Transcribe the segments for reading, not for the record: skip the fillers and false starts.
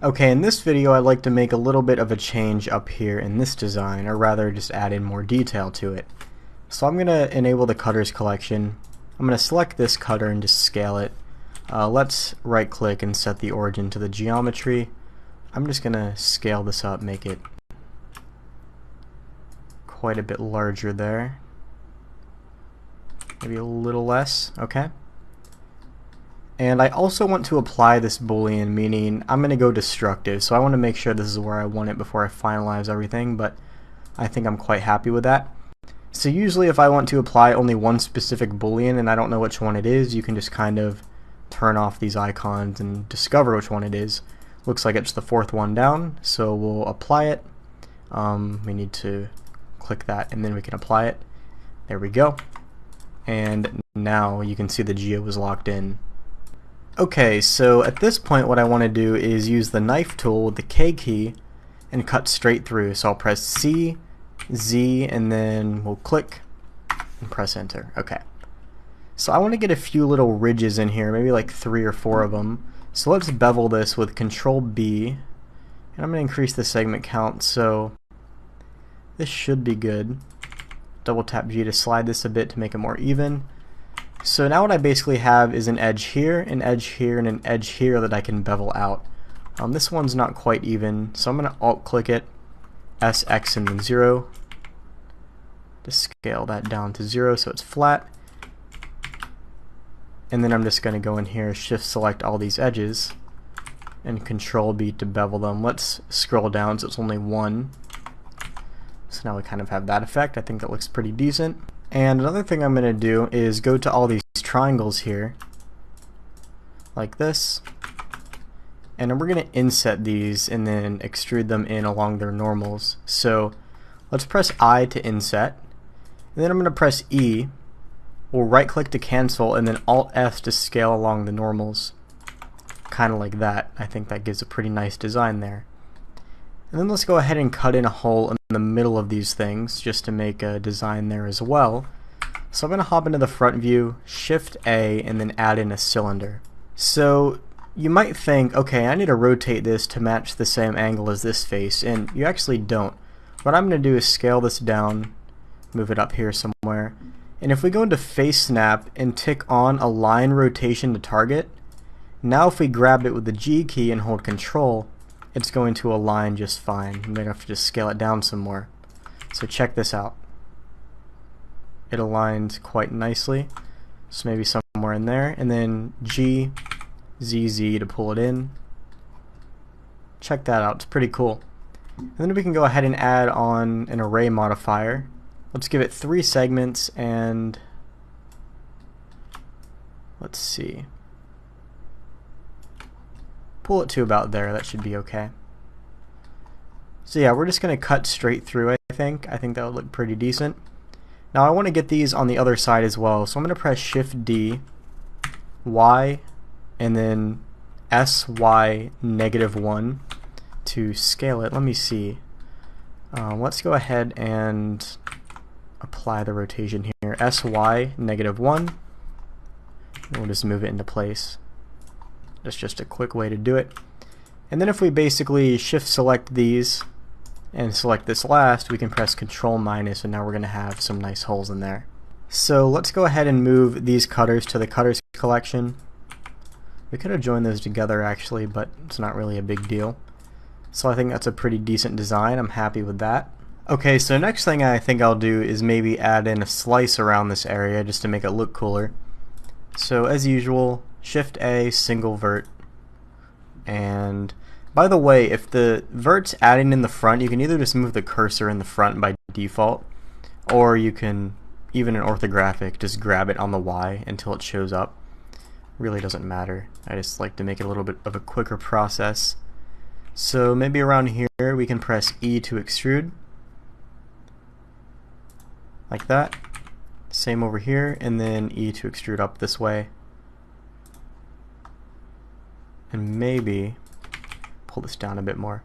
Okay, in this video I'd like to make a little bit of a change up here in this design, or rather just add in more detail to it. So I'm going to enable the cutters collection. I'm going to select this cutter and just scale it. Let's right click and set the origin to the geometry. I'm just going to scale this up, make it quite a bit larger there. Maybe a little less, okay. And I also want to apply this boolean, meaning I'm going to go destructive, so I want to make sure this is where I want it before I finalize everything, but I think I'm quite happy with that. So usually if I want to apply only one specific boolean and I don't know which one it is, you can just kind of turn off these icons and discover which one it is. Looks like it's the fourth one down, so we'll apply it. We need to click that and then we can apply it. There we go. And now you can see the geo is locked in. Okay, so at this point what I want to do is use the knife tool with the K key and cut straight through. So I'll press C, Z, and then we'll click and press enter. Okay. So I want to get a few little ridges in here, maybe like 3 or 4 of them. So let's bevel this with Control B, and I'm going to increase the segment count, so this should be good. Double tap G to slide this a bit to make it more even. So now what I basically have is an edge here, and an edge here that I can bevel out. This one's not quite even, so I'm going to alt click it, S, X, and then 0 to scale that down to 0 so it's flat. And then I'm just going to go in here, shift select all these edges, and Control B to bevel them. Let's scroll down so it's only 1. So now we kind of have that effect. I think that looks pretty decent. And another thing I'm going to do is go to all these triangles here, like this, and we're going to inset these and then extrude them in along their normals. So let's press I to inset, and then I'm going to press E. We'll right click to cancel and then Alt F to scale along the normals, kind of like that. I think that gives a pretty nice design there. And then let's go ahead and cut in a hole in the middle of these things just to make a design there as well. So I'm going to hop into the front view, Shift A, and then add in a cylinder. So you might think, okay, I need to rotate this to match the same angle as this face, and you actually don't. What I'm going to do is scale this down, move it up here somewhere, and if we go into Face Snap and tick on Align Rotation to Target, now if we grab it with the G key and hold Control, it's going to align just fine. I'm going to have to just scale it down some more. So check this out. It aligns quite nicely. So maybe somewhere in there. And then G, Z, Z to pull it in. Check that out. It's pretty cool. And then we can go ahead and add on an array modifier. Let's give it 3 segments and let's see. Pull it to about there. That should be okay. So yeah, we're just going to cut straight through, I think. I think that would look pretty decent. Now I want to get these on the other side as well, so I'm going to press Shift D, Y, and then SY -1 to scale it. Let me see. Let's go ahead and apply the rotation here. SY -1, and we'll just move it into place. That's just a quick way to do it. And then if we basically shift select these and select this last, we can press Control minus, and now we're going to have some nice holes in there. So let's go ahead and move these cutters to the cutters collection. We could have joined those together actually, but it's not really a big deal. So I think that's a pretty decent design. I'm happy with that. Okay, so next thing I think I'll do is maybe add in a slice around this area just to make it look cooler. So as usual, Shift A, single vert. And by the way, if the vert's adding in the front, you can either just move the cursor in the front by default, or you can, even in orthographic, just grab it on the Y until it shows up. Really doesn't matter. I just like to make it a little bit of a quicker process. So maybe around here we can press E to extrude, like that. Same over here, and then E to extrude up this way. And maybe pull this down a bit more.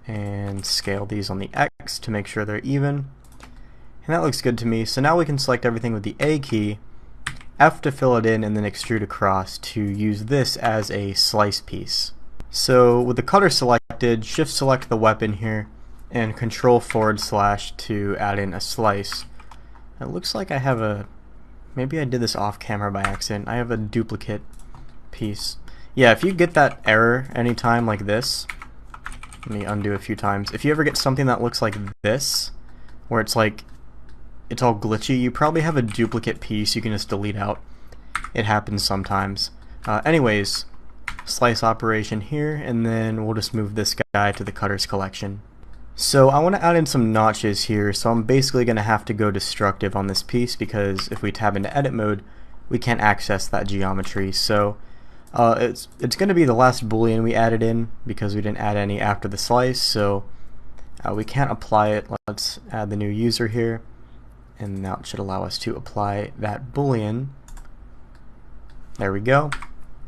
And scale these on the X to make sure they're even. And that looks good to me. So now we can select everything with the A key, F to fill it in, and then extrude across to use this as a slice piece. So with the cutter selected, shift select the weapon here and control / to add in a slice. It looks like I have a, maybe I did this off camera by accident. I have a duplicate piece. Yeah, if you get that error anytime like this, let me undo a few times. If you ever get something that looks like this, where it's like, it's all glitchy, you probably have a duplicate piece you can just delete out. It happens sometimes. Anyways, slice operation here, and then we'll just move this guy to the cutters collection. So I want to add in some notches here, so I'm basically going to have to go destructive on this piece, because if we tab into edit mode, we can't access that geometry. So it's going to be the last boolean we added in, because we didn't add any after the slice, so we can't apply it. Let's add the new user here, and now it should allow us to apply that boolean. There we go.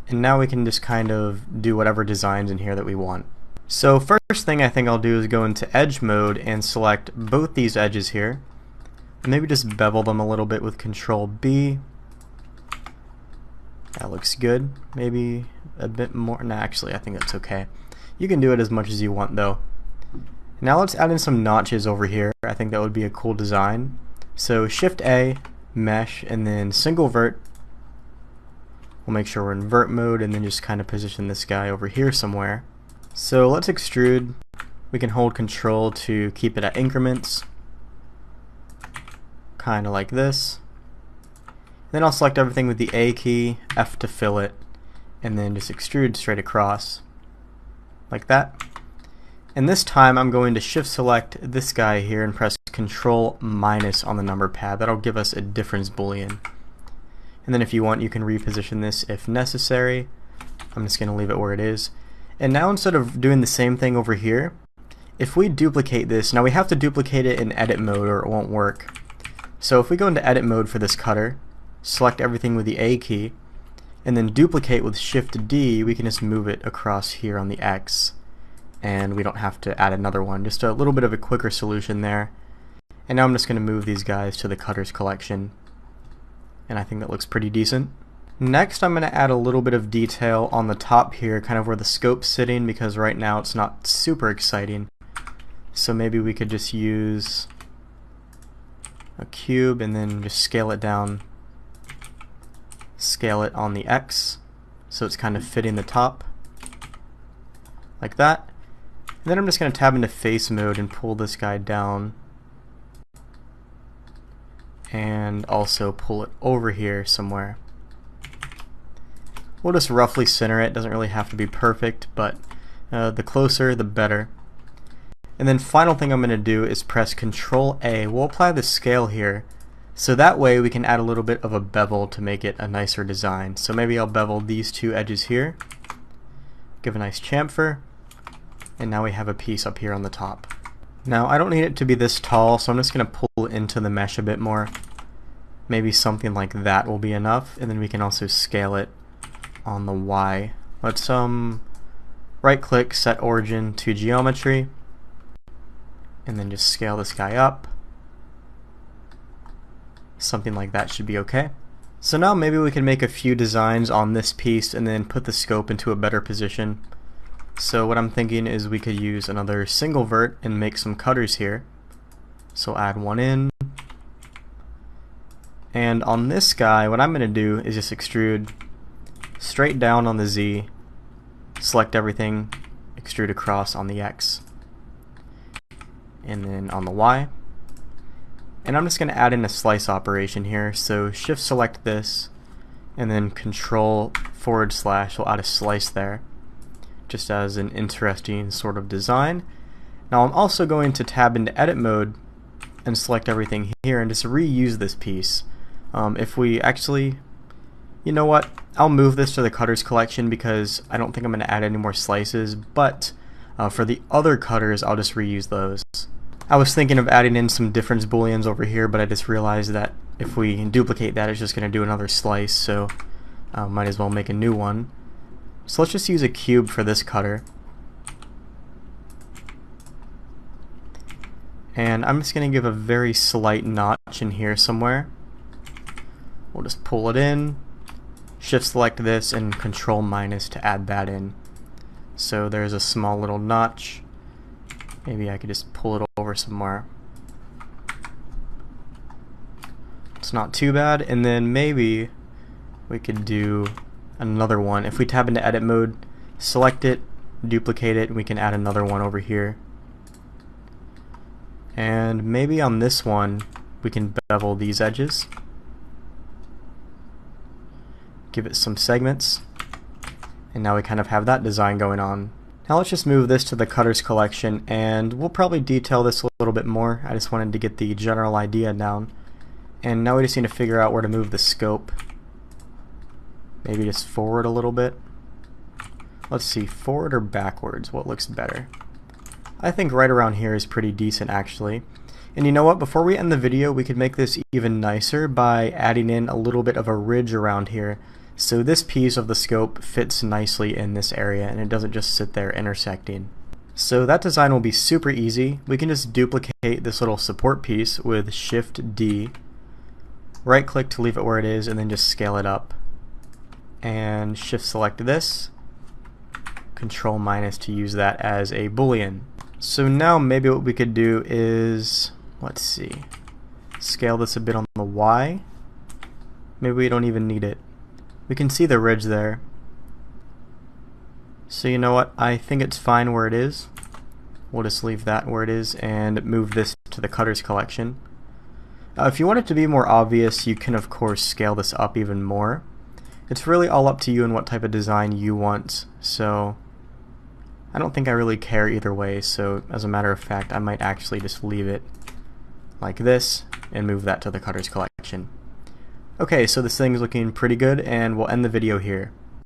And now we can just kind of do whatever designs in here that we want. So first thing I think I'll do is go into edge mode and select both these edges here, and maybe just bevel them a little bit with Control B. That looks good. Maybe a bit more. No, actually I think that's okay. You can do it as much as you want though. Now let's add in some notches over here. I think that would be a cool design. So Shift A, mesh, and then single vert. We'll make sure we're in vert mode, and then just kind of position this guy over here somewhere. So let's extrude. We can hold Control to keep it at increments, kind of like this. Then I'll select everything with the A key, F to fill it, and then just extrude straight across, like that. And this time I'm going to shift select this guy here and press Control- on the number pad. That'll give us a difference boolean. And then if you want, you can reposition this if necessary. I'm just going to leave it where it is. And now instead of doing the same thing over here, if we duplicate this, now we have to duplicate it in edit mode or it won't work. So if we go into edit mode for this cutter, select everything with the A key, and then duplicate with Shift D, we can just move it across here on the X. And we don't have to add another one. Just a little bit of a quicker solution there. And now I'm just going to move these guys to the cutters collection. And I think that looks pretty decent. Next I'm going to add a little bit of detail on the top here, kind of where the scope's sitting, because right now it's not super exciting. So maybe we could just use a cube and then just scale it down. Scale it on the X so it's kind of fitting the top, like that. And then I'm just going to tab into face mode and pull this guy down, and also pull it over here somewhere. We'll just roughly center it. Doesn't really have to be perfect, but the closer the better. And then final thing I'm going to do is press Control A. We'll apply the scale here, so that way we can add a little bit of a bevel to make it a nicer design. So maybe I'll bevel these two edges here, give a nice chamfer, and now we have a piece up here on the top. Now I don't need it to be this tall, so I'm just going to pull it into the mesh a bit more. Maybe something like that will be enough, and then we can also scale it on the Y. Let's right click, set origin to geometry, and then just scale this guy up. Something like that should be okay. So now maybe we can make a few designs on this piece and then put the scope into a better position. So what I'm thinking is we could use another single vert and make some cutters here. So add one in. And on this guy, what I'm going to do is just extrude straight down on the Z, select everything, extrude across on the X, and then on the Y. And I'm just going to add in a slice operation here. So shift select this, and then Control / will add a slice there, just as an interesting sort of design. Now I'm also going to tab into edit mode and select everything here and just reuse this piece. If we actually, you know what, I'll move this to the cutters collection because I don't think I'm going to add any more slices, but for the other cutters I'll just reuse those. I was thinking of adding in some difference booleans over here, but I just realized that if we duplicate that, it's just going to do another slice, so might as well make a new one. So let's just use a cube for this cutter. And I'm just going to give a very slight notch in here somewhere. We'll just pull it in, shift select this, and Control- to add that in. So there's a small little notch. Maybe I could just pull it over somewhere. It's not too bad. And then maybe we could do another one. If we tab into edit mode, select it, duplicate it, and we can add another one over here. And maybe on this one we can bevel these edges, give it some segments, and now we kind of have that design going on. Now let's just move this to the cutters collection, and we'll probably detail this a little bit more. I just wanted to get the general idea down. And now we just need to figure out where to move the scope. Maybe just forward a little bit. Let's see, forward or backwards, what looks better? I think right around here is pretty decent actually. And you know what, before we end the video, we could make this even nicer by adding in a little bit of a ridge around here. So this piece of the scope fits nicely in this area and it doesn't just sit there intersecting. So that design will be super easy. We can just duplicate this little support piece with Shift D, right click to leave it where it is, and then just scale it up. And Shift select this, Control minus to use that as a boolean. So now maybe what we could do is, let's see, scale this a bit on the Y. Maybe we don't even need it. We can see the ridge there. So you know what, I think it's fine where it is. We'll just leave that where it is and move this to the cutters collection. If you want it to be more obvious, you can of course scale this up even more. It's really all up to you and what type of design you want, so I don't think I really care either way, so as a matter of fact I might actually just leave it like this and move that to the cutters collection. Okay, so this thing's looking pretty good and we'll end the video here.